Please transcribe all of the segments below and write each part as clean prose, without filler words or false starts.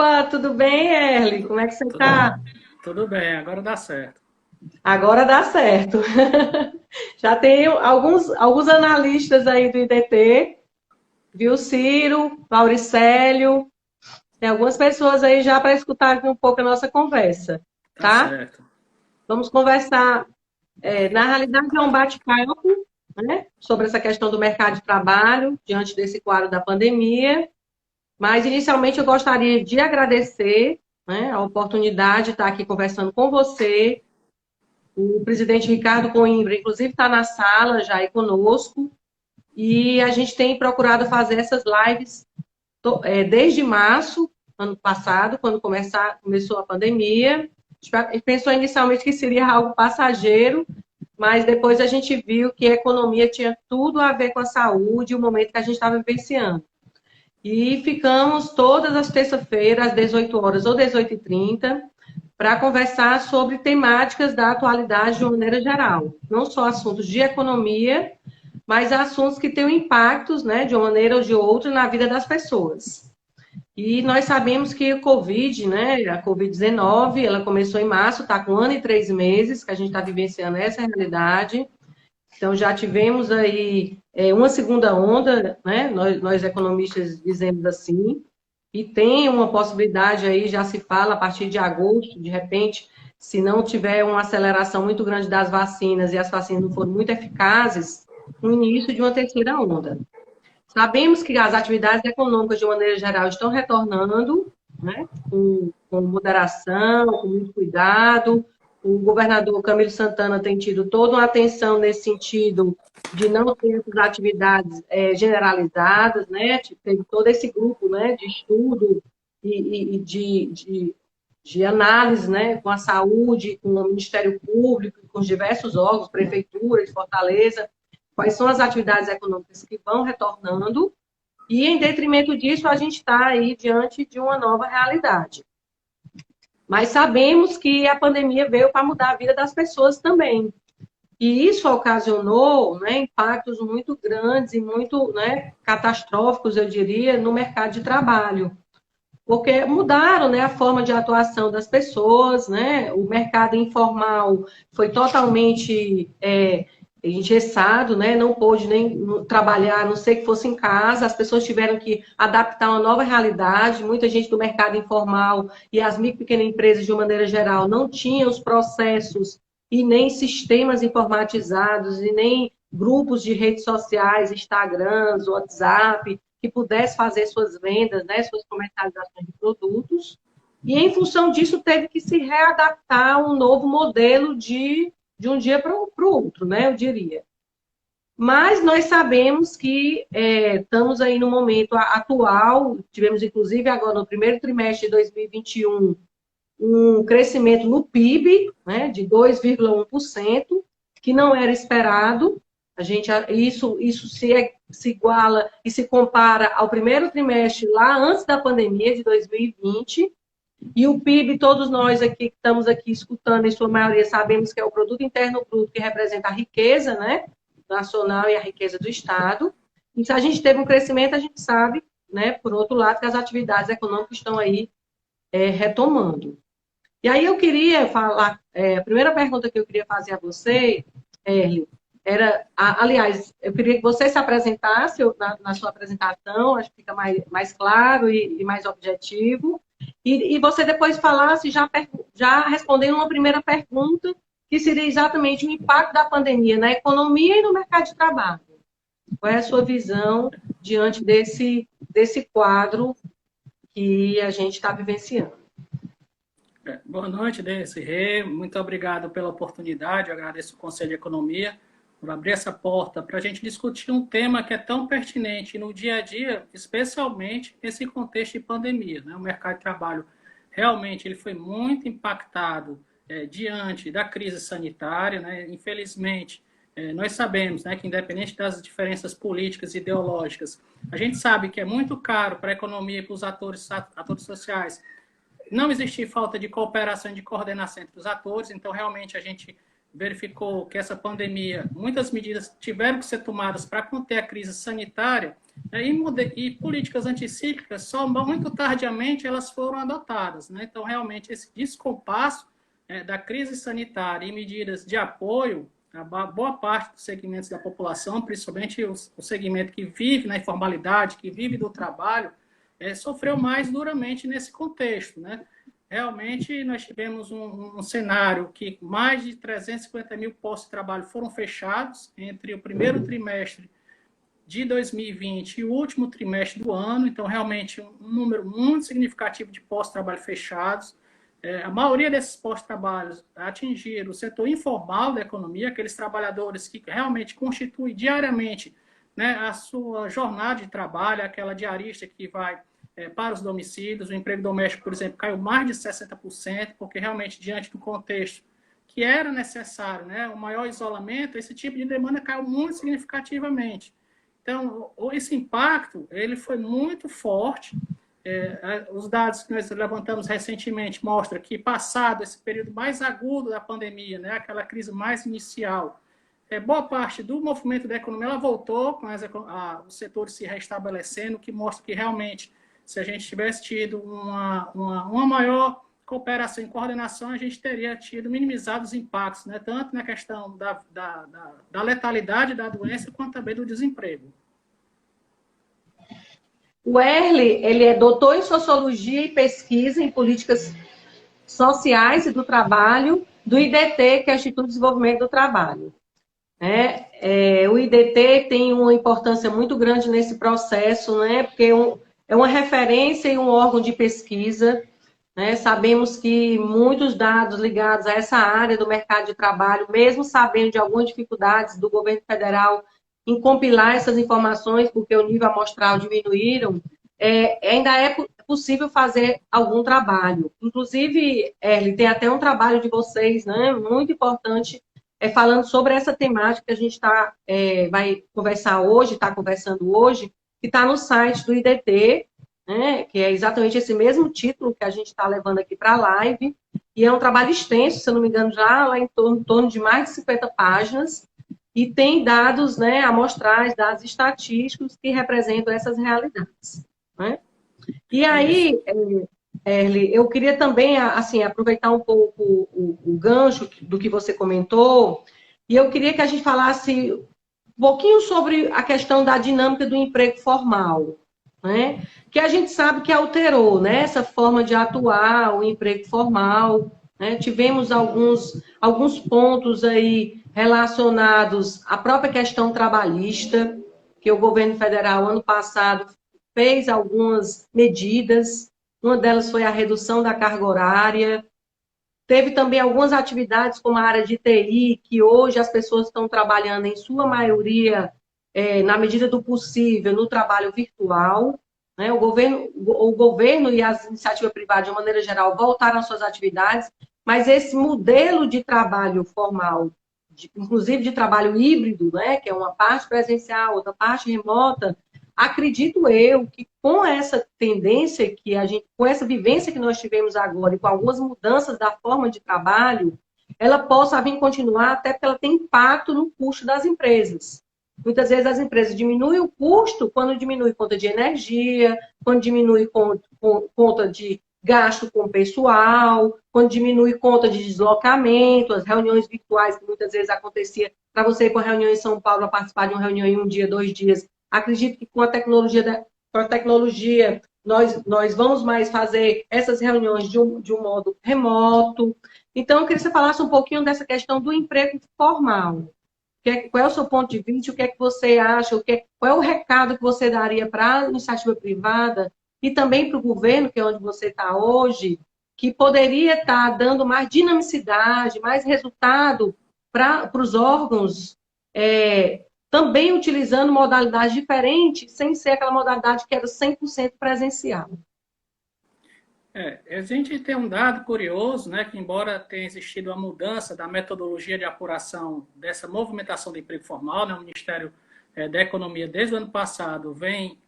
Opa, tudo bem, Erly? Como é que você Tudo, tá? tudo bem, agora dá certo. Agora dá certo. Já tem alguns analistas aí do IDT, viu, Ciro, Mauricélio, tem algumas pessoas aí já para escutar aqui um pouco a nossa conversa, Tá tá? certo. Vamos conversar, na realidade é um bate-papo, né, sobre essa questão do mercado de trabalho diante desse quadro da pandemia, mas inicialmente eu gostaria de agradecer, né, a oportunidade de estar aqui conversando com você. O presidente Ricardo Coimbra, inclusive, está na sala já aí conosco. E a gente tem procurado fazer essas lives desde março, ano passado, quando começou a pandemia. A gente pensou inicialmente que seria algo passageiro, mas depois a gente viu que a economia tinha tudo a ver com a saúde e o momento que a gente estava vivenciando. E ficamos todas as terças-feiras, às 18 horas ou 18h30, para conversar sobre temáticas da atualidade de uma maneira geral. Não só assuntos de economia, mas assuntos que têm impactos, né, de uma maneira ou de outra, na vida das pessoas. E nós sabemos que a Covid, né, a Covid-19, ela começou em março, está com 1 ano e 3 meses que a gente está vivenciando essa realidade. Então, já tivemos aí uma segunda onda, né? Nós economistas dizemos assim, e tem uma possibilidade aí, já se fala, a partir de agosto, de repente, se não tiver uma aceleração muito grande das vacinas e as vacinas não forem muito eficazes, o início de uma terceira onda. Sabemos que as atividades econômicas, de maneira geral, estão retornando, né, com moderação, com muito cuidado. O governador Camilo Santana tem tido toda uma atenção nesse sentido de não ter essas atividades generalizadas, né? Teve todo esse grupo, né, de estudo e de análise, né, com a saúde, com o Ministério Público, com os diversos órgãos, prefeitura de Fortaleza, quais são as atividades econômicas que vão retornando, e em detrimento disso, a gente está aí diante de uma nova realidade. Mas sabemos que a pandemia veio para mudar a vida das pessoas também. E isso ocasionou, né, impactos muito grandes e muito, né, catastróficos, eu diria, no mercado de trabalho. Porque mudaram, né, a forma de atuação das pessoas, né? O mercado informal foi totalmente engessado, né? Não pôde nem trabalhar, a não ser que fosse em casa. As pessoas tiveram que adaptar uma nova realidade. Muita gente do mercado informal e as micro e pequenas empresas, de uma maneira geral, não tinham os processos e nem sistemas informatizados e nem grupos de redes sociais, Instagrams, WhatsApp, que pudesse fazer suas vendas, né, suas comercializações de produtos. E, em função disso, teve que se readaptar a um novo modelo de um dia para o outro, né, eu diria. Mas nós sabemos que estamos aí no momento atual, tivemos inclusive agora no primeiro trimestre de 2021 um crescimento no PIB, né, de 2,1%, que não era esperado. Isso se iguala e se compara ao primeiro trimestre lá antes da pandemia de 2020. E o PIB, todos nós aqui que estamos aqui escutando, em sua maioria, sabemos que é o produto interno bruto que representa a riqueza, né, nacional e a riqueza do Estado. E se a gente teve um crescimento, a gente sabe, né, por outro lado, que as atividades econômicas estão aí retomando. E aí eu queria falar, a primeira pergunta que eu queria fazer a você, Erly, aliás, eu queria que você se apresentasse na sua apresentação, acho que fica mais claro e mais objetivo, e você depois falasse, já respondendo uma primeira pergunta, que seria exatamente o impacto da pandemia na economia e no mercado de trabalho. Qual é a sua visão diante desse quadro que a gente está vivenciando? Boa noite, Desirê. Muito obrigado pela oportunidade. Eu agradeço o Conselho de Economia por abrir essa porta para a gente discutir um tema que é tão pertinente no dia a dia, especialmente nesse contexto de pandemia, né? O mercado de trabalho realmente ele foi muito impactado diante da crise sanitária, né? Infelizmente, nós sabemos, né, que independente das diferenças políticas e ideológicas, a gente sabe que é muito caro para a economia e para os atores sociais não existir falta de cooperação e de coordenação entre os atores, então realmente a gente verificou que essa pandemia, muitas medidas tiveram que ser tomadas para conter a crise sanitária, E políticas anticíclicas, só muito tardiamente elas foram adotadas, né? Então, realmente, esse descompasso da crise sanitária e medidas de apoio a boa parte dos segmentos da população, principalmente o segmento que vive na informalidade, que vive do trabalho, sofreu mais duramente nesse contexto, né? Realmente, nós tivemos um cenário que mais de 350 mil postos de trabalho foram fechados entre o primeiro trimestre de 2020 e o último trimestre do ano. Então, realmente, um número muito significativo de postos de trabalho fechados. A maioria desses postos de trabalho atingiram o setor informal da economia, aqueles trabalhadores que realmente constituem diariamente, né, a sua jornada de trabalho, aquela diarista que vai para os domicílios. O emprego doméstico, por exemplo, caiu mais de 60%, porque realmente, diante do contexto que era necessário, né, o maior isolamento, esse tipo de demanda caiu muito significativamente. Então, esse impacto ele foi muito forte. Os dados que nós levantamos recentemente mostram que, passado esse período mais agudo da pandemia, né, aquela crise mais inicial, boa parte do movimento da economia ela voltou, com os setores se restabelecendo, que mostra que realmente, se a gente tivesse tido uma maior cooperação e coordenação, a gente teria minimizado os impactos, né, tanto na questão da letalidade da doença, quanto também do desemprego. O Erle, ele é doutor em Sociologia e Pesquisa em Políticas Sociais e do Trabalho, do IDT, que é o Instituto de Desenvolvimento do Trabalho. O IDT tem uma importância muito grande nesse processo, né? Porque é uma referência e um órgão de pesquisa. Né? Sabemos que muitos dados ligados a essa área do mercado de trabalho, mesmo sabendo de algumas dificuldades do governo federal em compilar essas informações, porque o nível amostral diminuíram, ainda é possível fazer algum trabalho. Inclusive, Erle, tem até um trabalho de vocês, né, muito importante, falando sobre essa temática que a gente vai conversar hoje, está conversando hoje, que está no site do IDT, né, que é exatamente esse mesmo título que a gente está levando aqui para a live, e é um trabalho extenso, se eu não me engano, já lá em torno de mais de 50 páginas, e tem dados, né, amostrais, dados estatísticos que representam essas realidades. Né? E aí, Erle, eu queria também assim, aproveitar um pouco o gancho do que você comentou, e eu queria que a gente falasse um pouquinho sobre a questão da dinâmica do emprego formal, né? Que a gente sabe que alterou, né, essa forma de atuar, o emprego formal. Né? Tivemos alguns pontos aí relacionados à própria questão trabalhista, que o governo federal, ano passado, fez algumas medidas. Uma delas foi a redução da carga horária. Teve também algumas atividades, como a área de TI, que hoje as pessoas estão trabalhando, em sua maioria, na medida do possível, no trabalho virtual. Né? O governo e as iniciativas privadas, de uma maneira geral, voltaram às suas atividades, mas esse modelo de trabalho formal, inclusive de trabalho híbrido, né, que é uma parte presencial, outra parte remota, acredito eu que com essa tendência que com essa vivência que nós tivemos agora e com algumas mudanças da forma de trabalho, ela possa vir continuar, até porque ela tem impacto no custo das empresas. Muitas vezes as empresas diminuem o custo quando diminui conta de energia, quando diminui conta de gasto com pessoal, quando diminui conta de deslocamento, as reuniões virtuais que muitas vezes acontecia para você ir para uma reunião em São Paulo, para participar de uma reunião em um dia, 2 dias. Acredito que com a tecnologia nós vamos mais fazer essas reuniões de um modo remoto. Então, eu queria que você falasse um pouquinho dessa questão do emprego formal. Qual é o seu ponto de vista? O que é que você acha? Qual é o recado que você daria para a iniciativa privada e também para o governo, que é onde você está hoje, que poderia estar dando mais dinamicidade, mais resultado para os órgãos, também utilizando modalidades diferentes, sem ser aquela modalidade que era 100% presencial? A gente tem um dado curioso, né, que embora tenha existido a mudança da metodologia de apuração dessa movimentação do emprego formal, né, o Ministério da Economia, desde o ano passado, vem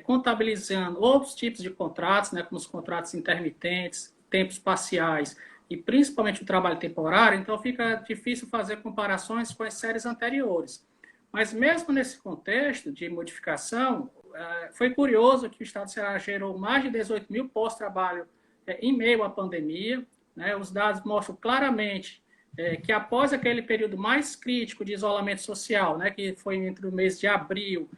contabilizando outros tipos de contratos, né, como os contratos intermitentes, tempos parciais e principalmente o trabalho temporário, então fica difícil fazer comparações com as séries anteriores. Mas mesmo nesse contexto de modificação, foi curioso que o Estado do Ceará gerou mais de 18 mil postos de trabalho em meio à pandemia, né? Os dados mostram claramente que após aquele período mais crítico de isolamento social, né, que foi entre o mês de abril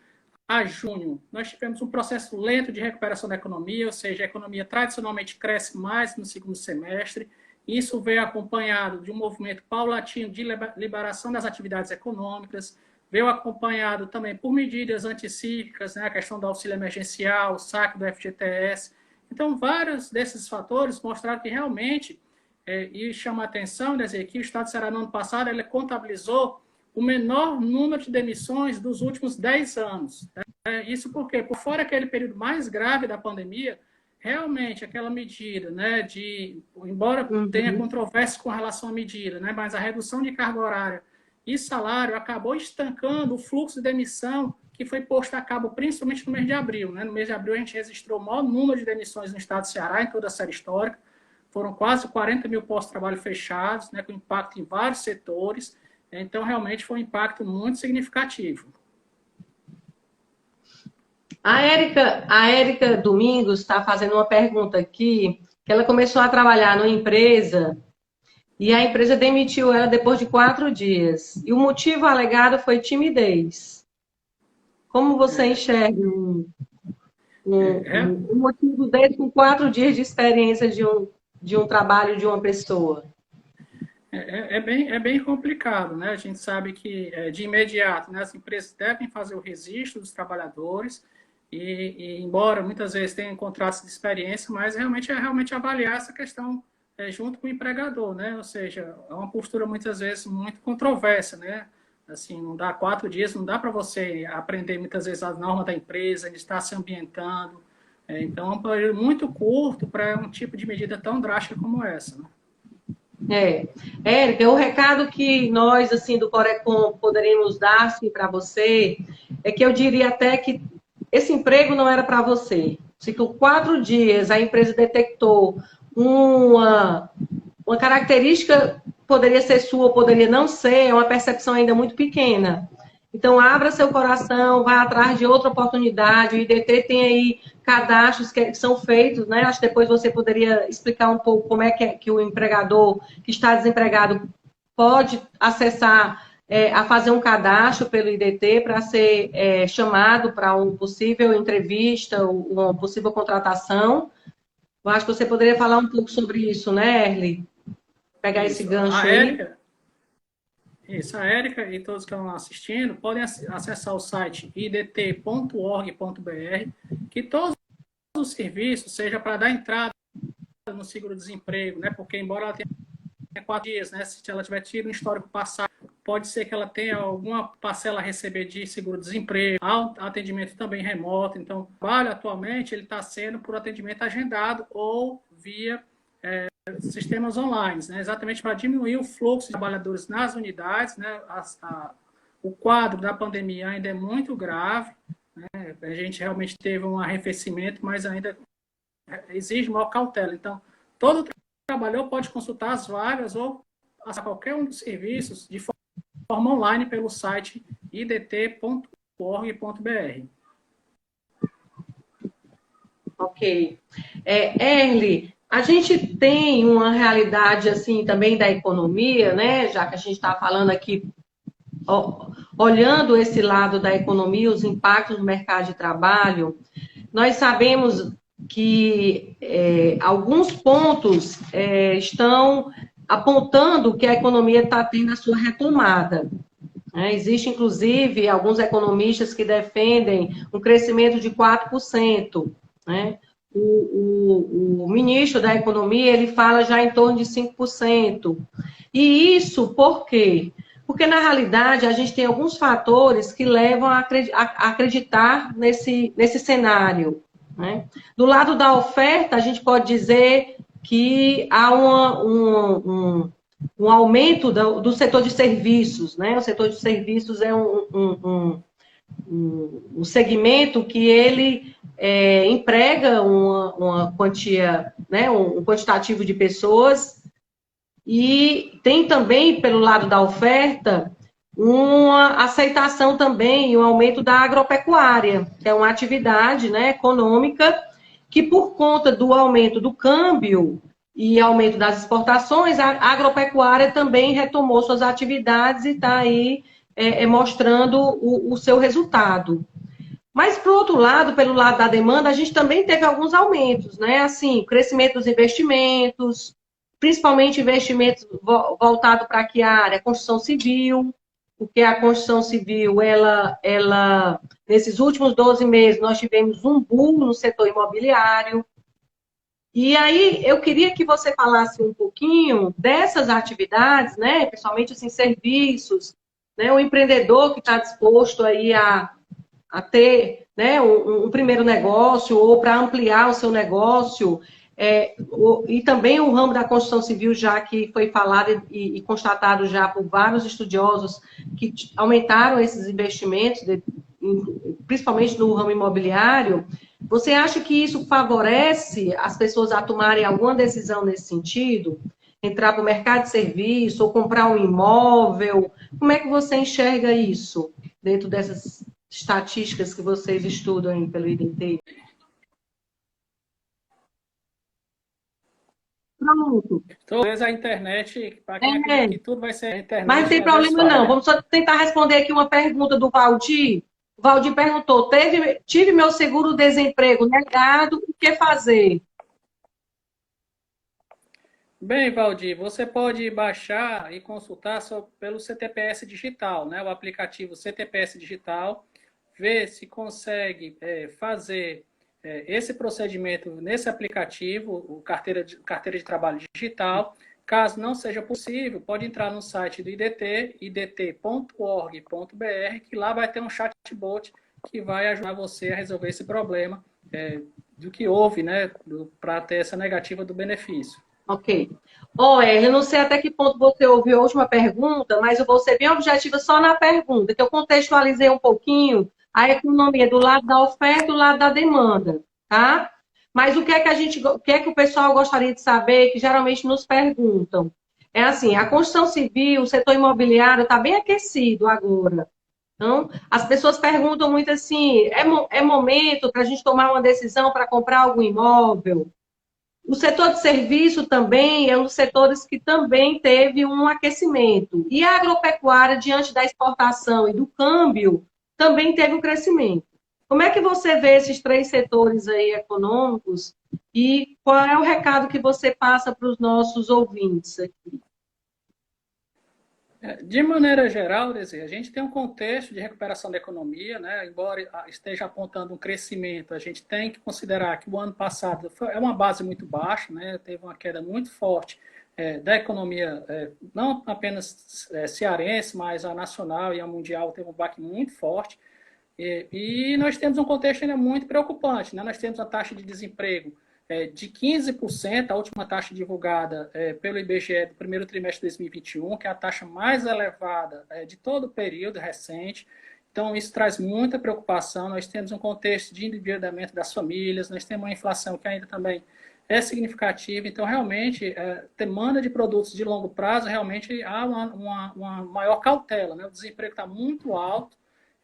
a junho, nós tivemos um processo lento de recuperação da economia, ou seja, a economia tradicionalmente cresce mais no segundo semestre. Isso veio acompanhado de um movimento paulatino de liberação das atividades econômicas, veio acompanhado também por medidas anticíclicas, né, a questão do auxílio emergencial, o saque do FGTS. Então, vários desses fatores mostraram que realmente, e chama a atenção, dizer, que o Estado de Ceará, no ano passado, ele contabilizou o menor número de demissões dos últimos 10 anos. Isso porque, por fora aquele período mais grave da pandemia, realmente aquela medida, né, embora tenha controvérsia com relação à medida, né, mas a redução de carga horária e salário acabou estancando o fluxo de demissão que foi posto a cabo principalmente no mês de abril. Né? No mês de abril a gente registrou o maior número de demissões no estado do Ceará, em toda a série histórica. Foram quase 40 mil postos de trabalho fechados, né, com impacto em vários setores. Então, realmente foi um impacto muito significativo. A Érica Domingos está fazendo uma pergunta aqui, que ela começou a trabalhar numa empresa e a empresa demitiu ela depois de 4 dias. E o motivo alegado foi timidez. Como você enxerga um motivo desse com 4 dias de experiência de um trabalho de uma pessoa? É bem complicado, né? A gente sabe que, de imediato, né, as empresas devem fazer o registro dos trabalhadores e embora muitas vezes tenham contratos de experiência, mas realmente avaliar essa questão junto com o empregador, né? Ou seja, é uma postura muitas vezes muito controversa, né? Assim, não dá 4 dias, não dá para você aprender muitas vezes as normas da empresa, ele está se ambientando. Então, é um período muito curto para um tipo de medida tão drástica como essa, né? Érica, o recado que nós, assim, do Corecon, poderíamos dar, assim, para você, é que eu diria até que esse emprego não era para você. Se com 4 dias a empresa detectou uma característica, poderia ser sua, poderia não ser, é uma percepção ainda muito pequena. Então, abra seu coração, vá atrás de outra oportunidade. O IDT tem aí cadastros que são feitos, né? Acho que depois você poderia explicar um pouco como é que o empregador que está desempregado pode acessar a fazer um cadastro pelo IDT para ser chamado para uma possível entrevista, uma possível contratação. Eu acho que você poderia falar um pouco sobre isso, né, Erly? Pegar esse gancho aí. A Érica e todos que estão assistindo podem acessar o site idt.org.br, que todos os serviços, seja para dar entrada no seguro-desemprego, né? Porque embora ela tenha 4 dias, né? Se ela tiver tido um histórico passado, pode ser que ela tenha alguma parcela a receber de seguro-desemprego, há um atendimento também remoto. Então, o trabalho atualmente ele está sendo por atendimento agendado ou via sistemas online, né? Exatamente para diminuir o fluxo de trabalhadores nas unidades, né? O quadro da pandemia ainda é muito grave, né? A gente realmente teve um arrefecimento, mas ainda exige maior cautela. Então, todo trabalhador pode consultar as vagas ou acessar qualquer um dos serviços de forma online pelo site idt.org.br. Ok. Erly, a gente tem uma realidade assim também da economia, né? Já que a gente está falando aqui, olhando esse lado da economia, os impactos no mercado de trabalho, nós sabemos que alguns pontos estão apontando que a economia está tendo a sua retomada. Existe, inclusive, alguns economistas que defendem um crescimento de 4%. Né? O ministro da Economia, ele fala já em torno de 5%. E isso por quê? Porque, na realidade, a gente tem alguns fatores que levam a acreditar nesse cenário. Né? Do lado da oferta, a gente pode dizer que há um aumento do setor de serviços. Né? O setor de serviços é um segmento que ele emprega uma quantia, né, um quantitativo de pessoas, e tem também, pelo lado da oferta, uma aceitação também e um aumento da agropecuária, que é uma atividade, né, econômica que, por conta do aumento do câmbio e aumento das exportações, a agropecuária também retomou suas atividades e está aí mostrando o seu resultado. Mas, por outro lado, pelo lado da demanda, a gente também teve alguns aumentos, né? Assim, crescimento dos investimentos, principalmente investimentos voltados para que área? Construção civil, porque a construção civil, nesses últimos 12 meses, nós tivemos um boom no setor imobiliário. E aí, eu queria que você falasse um pouquinho dessas atividades, né? Principalmente, assim, serviços, né? O empreendedor que está disposto aí a ter, né, um primeiro negócio ou para ampliar o seu negócio, e também o ramo da construção civil, já que foi falado e constatado já por vários estudiosos que aumentaram esses investimentos, principalmente no ramo imobiliário. Você acha que isso favorece as pessoas a tomarem alguma decisão nesse sentido? Entrar para o mercado de serviço ou comprar um imóvel? Como é que você enxerga isso dentro dessas estatísticas que vocês estudam aí pelo IDT? Pronto. Talvez a internet, para quem acredita que tudo vai ser a Mas não internet, tem às vezes problema falha, não. né? Vamos só tentar responder aqui uma pergunta do Valdir. O Valdir perguntou: tive meu seguro-desemprego negado, o que fazer? Bem, Valdir, você pode baixar e consultar só pelo CTPS Digital, né? O aplicativo CTPS Digital, ver se consegue fazer esse procedimento nesse aplicativo, o carteira de trabalho digital. Caso não seja possível, pode entrar no site do IDT, idt.org.br, que lá vai ter um chatbot que vai ajudar você a resolver esse problema do que houve, né, para ter essa negativa do benefício. Ok. Eu não sei até que ponto você ouviu a última pergunta, mas eu vou ser bem objetiva só na pergunta, que eu contextualizei um pouquinho a economia do lado da oferta e do lado da demanda, tá? Mas o que é que o pessoal gostaria de saber, que geralmente nos perguntam? É assim, a construção civil, o setor imobiliário está bem aquecido agora. Então, as pessoas perguntam muito assim, é momento para a gente tomar uma decisão para comprar algum imóvel? O setor de serviço também é um dos setores que também teve um aquecimento. E a agropecuária, diante da exportação e do câmbio, também teve um crescimento. Como é que você vê esses três setores aí econômicos e qual é o recado que você passa para os nossos ouvintes aqui? De maneira geral, a gente tem um contexto de recuperação da economia, né? Embora esteja apontando um crescimento, a gente tem que considerar que o ano passado é uma base muito baixa, né? Teve uma queda muito forte da economia, não apenas cearense, mas a nacional e a mundial teve um baque muito forte. E nós temos um contexto ainda muito preocupante, né? Nós temos a taxa de desemprego de 15%, a última taxa divulgada pelo IBGE do primeiro trimestre de 2021, que é a taxa mais elevada de todo o período recente. Então, isso traz muita preocupação. Nós temos um contexto de endividamento das famílias, nós temos uma inflação que ainda também é significativa. Então, realmente, demanda de produtos de longo prazo, realmente há uma maior cautela, né? O desemprego está muito alto,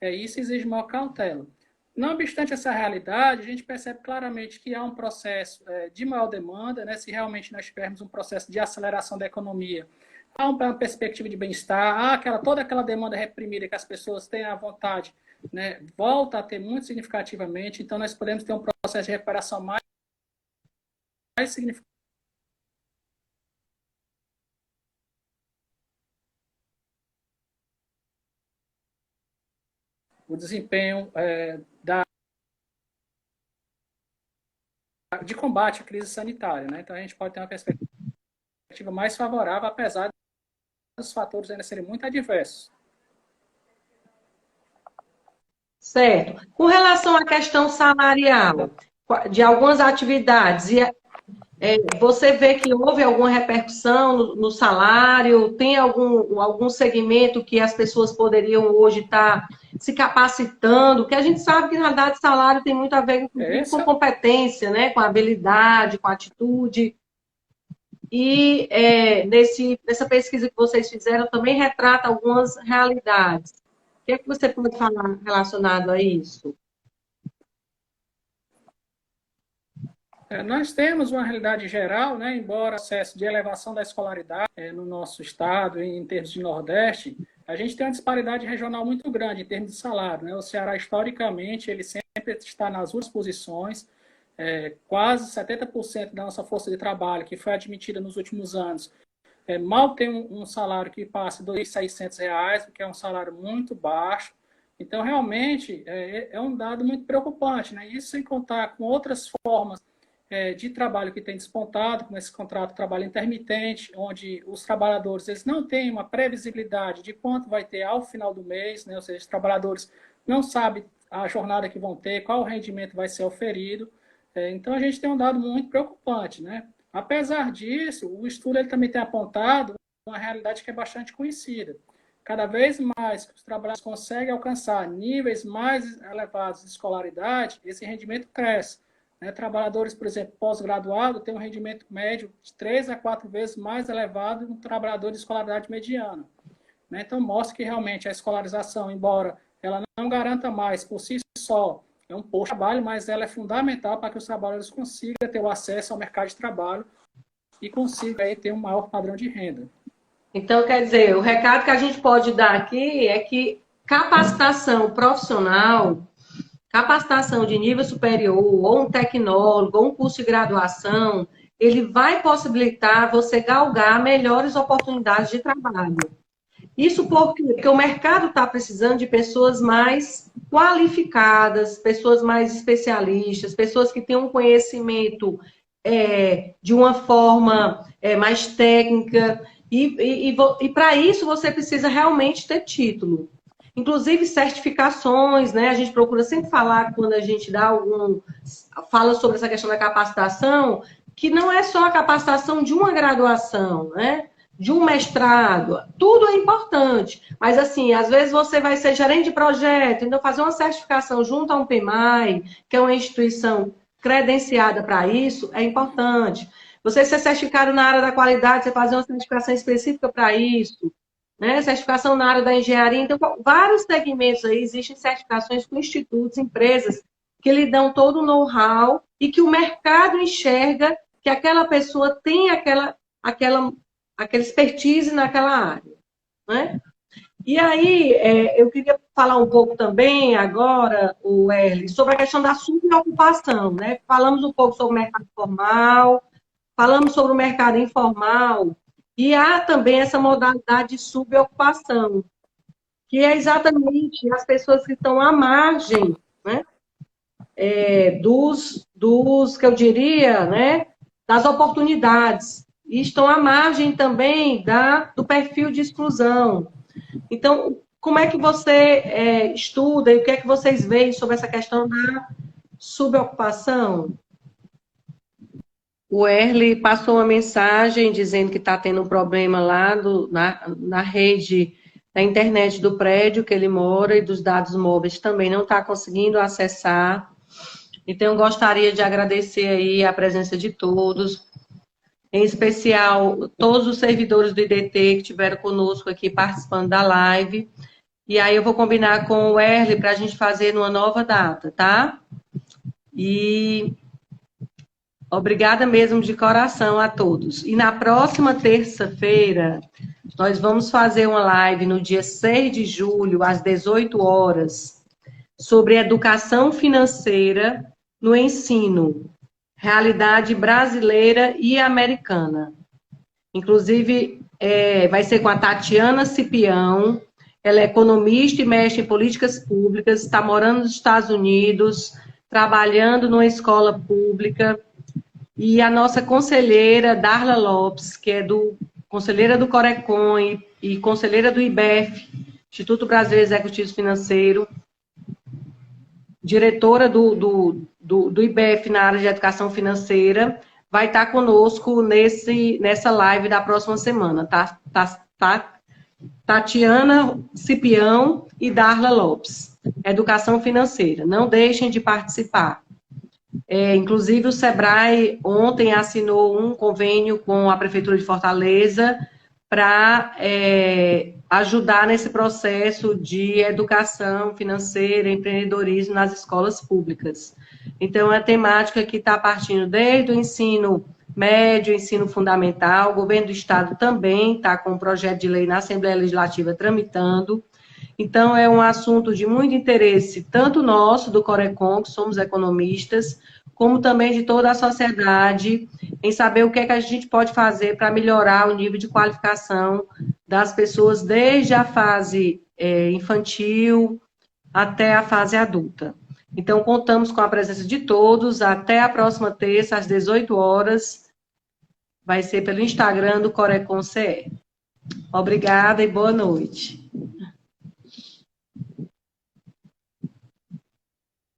isso exige maior cautela. Não obstante essa realidade, a gente percebe claramente que há um processo de maior demanda, né? Se realmente nós tivermos um processo de aceleração da economia, há uma perspectiva de bem-estar, há toda aquela demanda reprimida que as pessoas têm à vontade, né? Volta a ter muito significativamente, então nós podemos ter um processo de recuperação mais significativo. O desempenho de combate à crise sanitária, né? Então a gente pode ter uma perspectiva mais favorável, apesar dos fatores ainda serem muito adversos. Certo. Com relação à questão salarial de algumas atividades, você vê que houve alguma repercussão no salário? Tem algum segmento que as pessoas poderiam hoje estar se capacitando? Que a gente sabe que, na verdade, salário tem muito a ver com competência, né? Com habilidade, com atitude. e nessa pesquisa que vocês fizeram também retrata algumas realidades. O que é que você pode falar relacionado a isso? Nós temos uma realidade geral, né, embora o processo de elevação da escolaridade no nosso estado, em termos de Nordeste, a gente tem uma disparidade regional muito grande em termos de salário. Né? O Ceará, historicamente, ele sempre está nas últimas posições, quase 70% da nossa força de trabalho, que foi admitida nos últimos anos, mal tem um salário que passe R$ 2.600, o que é um salário muito baixo. Então, realmente, é um dado muito preocupante. Né? Isso sem contar com outras formas de trabalho que tem despontado, como esse contrato de trabalho intermitente, onde os trabalhadores eles não têm uma previsibilidade de quanto vai ter ao final do mês, né? Ou seja, os trabalhadores não sabem a jornada que vão ter, qual rendimento vai ser oferido. Então, a gente tem um dado muito preocupante. Né? Apesar disso, o estudo ele também tem apontado uma realidade que é bastante conhecida. Cada vez mais que os trabalhadores conseguem alcançar níveis mais elevados de escolaridade, esse rendimento cresce. Trabalhadores, por exemplo, pós-graduado, têm um rendimento médio de 3 a 4 vezes mais elevado que um trabalhador de escolaridade mediana. Então, mostra que realmente a escolarização, embora ela não garanta mais por si só, é um posto de trabalho, mas ela é fundamental para que os trabalhadores consigam ter o acesso ao mercado de trabalho e consigam aí, ter um maior padrão de renda. Então, quer dizer, o recado que a gente pode dar aqui é que capacitação profissional, capacitação de nível superior, ou um tecnólogo, ou um curso de graduação, ele vai possibilitar você galgar melhores oportunidades de trabalho. Isso porque o mercado está precisando de pessoas mais qualificadas, pessoas mais especialistas, pessoas que tenham um conhecimento de uma forma mais técnica, e para isso você precisa realmente ter título. Inclusive certificações, né? A gente procura sempre falar quando a gente fala sobre essa questão da capacitação, que não é só a capacitação de uma graduação, né? De um mestrado, tudo é importante. Mas, assim, às vezes você vai ser gerente de projeto, então fazer uma certificação junto a um PMI, que é uma instituição credenciada para isso, é importante. Você ser certificado na área da qualidade, você fazer uma certificação específica para isso, né? Certificação na área da engenharia. Então, vários segmentos aí, existem certificações com institutos, empresas, que lhe dão todo o know-how e que o mercado enxerga que aquela pessoa tem aquela expertise naquela área. Né? E aí, eu queria falar um pouco também agora, Erly, sobre a questão da subocupação. Né? Falamos um pouco sobre o mercado formal, falamos sobre o mercado informal, e há também essa modalidade de subocupação, que é exatamente as pessoas que estão à margem, né, dos, que eu diria, né, das oportunidades, e estão à margem também do perfil de exclusão. Então, como é que você estuda e o que é que vocês veem sobre essa questão da subocupação? O Erly passou uma mensagem dizendo que está tendo um problema lá na rede da internet do prédio que ele mora e dos dados móveis também não está conseguindo acessar. Então, eu gostaria de agradecer aí a presença de todos, em especial todos os servidores do IDT que estiveram conosco aqui participando da live. E aí eu vou combinar com o Erly para a gente fazer numa nova data, tá? E obrigada mesmo de coração a todos. E na próxima terça-feira, nós vamos fazer uma live no dia 6 de julho, às 18 horas, sobre educação financeira no ensino, realidade brasileira e americana. Inclusive, vai ser com a Tatiana Cipião, ela é economista e mestre em políticas públicas, está morando nos Estados Unidos, trabalhando numa escola pública, e a nossa conselheira, Darla Lopes, que é conselheira do Corecon e conselheira do IBEF, Instituto Brasileiro Executivo Financeiro, diretora do IBEF na área de educação financeira, vai estar conosco nessa live da próxima semana, tá? Tatiana Cipião e Darla Lopes, educação financeira. Não deixem de participar. Inclusive, o SEBRAE ontem assinou um convênio com a Prefeitura de Fortaleza para ajudar nesse processo de educação financeira, empreendedorismo nas escolas públicas. Então, é uma temática que está partindo desde o ensino médio, ensino fundamental. O governo do Estado também está com um projeto de lei na Assembleia Legislativa tramitando. Então, é um assunto de muito interesse, tanto nosso, do Corecon, que somos economistas, como também de toda a sociedade, em saber o que é que a gente pode fazer para melhorar o nível de qualificação das pessoas desde a fase infantil até a fase adulta. Então, contamos com a presença de todos. Até a próxima terça, às 18 horas. Vai ser pelo Instagram do Corecon CE. Obrigada e boa noite.